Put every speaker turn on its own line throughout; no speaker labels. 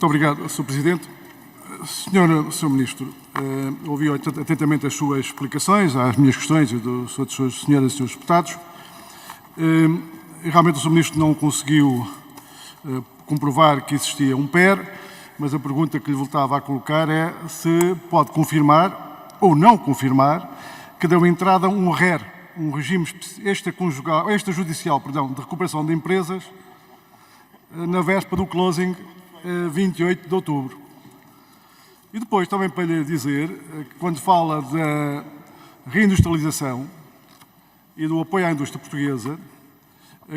Muito obrigado, Sr. Presidente. Sr. Ministro, ouvi atentamente as suas explicações às minhas questões e das outras senhoras e senhores deputados. Realmente o Sr. Ministro não conseguiu comprovar que existia um PER, mas a pergunta que lhe voltava a colocar é se pode confirmar ou não confirmar que deu entrada um RER, um regime extrajudicial, de recuperação de empresas, na véspera do closing, 28 de outubro. E depois, também para lhe dizer, que quando fala da reindustrialização e do apoio à indústria portuguesa,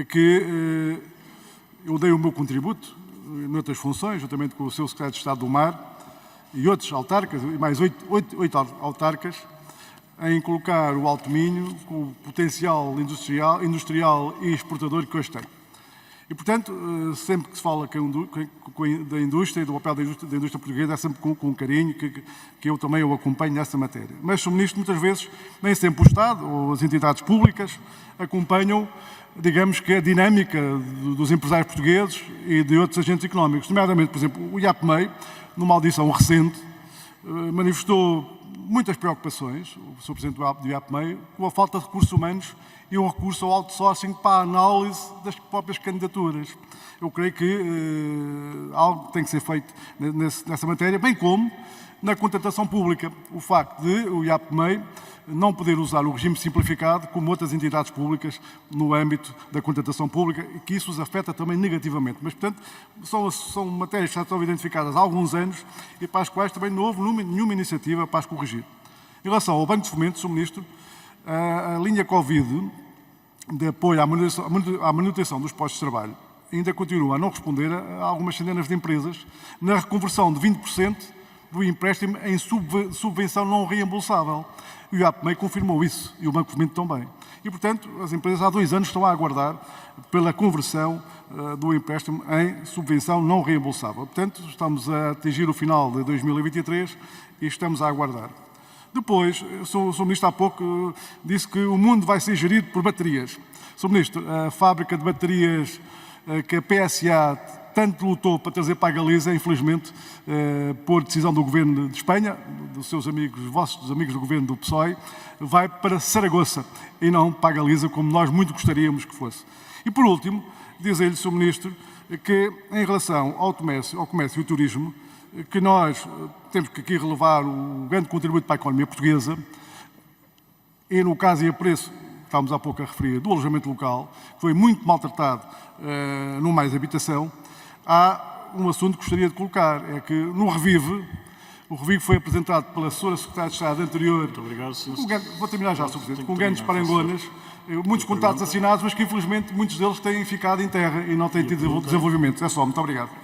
que eu dei o meu contributo, noutras funções, juntamente com o seu secretário de Estado do Mar e outros autarcas, e mais oito autarcas, em colocar o Alto Minho com o potencial industrial e exportador que hoje tem. E, portanto, sempre que se fala da indústria e do papel da indústria portuguesa, é sempre com carinho que eu também o acompanho nessa matéria. Mas, Sr. Ministro, muitas vezes, nem sempre o Estado ou as entidades públicas acompanham, digamos que a dinâmica dos empresários portugueses e de outros agentes económicos. Nomeadamente, por exemplo, o IAPMEI, numa audição recente, manifestou muitas preocupações, o Sr. Presidente do IAPMEI, com a falta de recursos humanos e o recurso ao outsourcing para a análise das próprias candidaturas. Eu creio que algo tem que ser feito nessa matéria, bem como na contratação pública. O facto de o IAPMEI não poder usar o regime simplificado como outras entidades públicas no âmbito da contratação pública e que isso os afeta também negativamente. Mas, portanto, são matérias que já estão identificadas há alguns anos e para as quais também não houve nenhuma iniciativa para as corrigir. Em relação ao Banco de Fomento, Sr. Ministro, a linha Covid de apoio à manutenção dos postos de trabalho ainda continua a não responder a algumas centenas de empresas na reconversão de 20% do empréstimo em subvenção não reembolsável. O IAPMEI confirmou isso e o Banco de Fomento também. E, portanto, as empresas há 2 anos estão a aguardar pela conversão do empréstimo em subvenção não reembolsável. Portanto, estamos a atingir o final de 2023 e estamos a aguardar. Depois, o Sr. Ministro há pouco disse que o mundo vai ser gerido por baterias. Sr. Ministro, a fábrica de baterias que a PSA tanto lutou para trazer para a Galiza, infelizmente, por decisão do Governo de Espanha, dos seus amigos, vossos amigos do Governo do PSOE, vai para Saragoça e não para a Galiza, como nós muito gostaríamos que fosse. E, por último, dizer-lhe, Sr. Ministro, que em relação ao comércio e ao turismo, que nós temos que aqui relevar o grande contributo para a economia portuguesa e, no caso e a preço, estávamos há pouco a referir, do alojamento local, que foi muito maltratado no Mais Habitação. Há um assunto que gostaria de colocar, é que no Revive, o Revive foi apresentado pela Sra. Secretária de Estado anterior.
Muito obrigado, Sr.
Vou terminar já, Sr. Presidente. Com grandes parangonas, muitos contratos assinados, mas que infelizmente muitos deles têm ficado em terra e não têm tido desenvolvimento. É só, muito obrigado.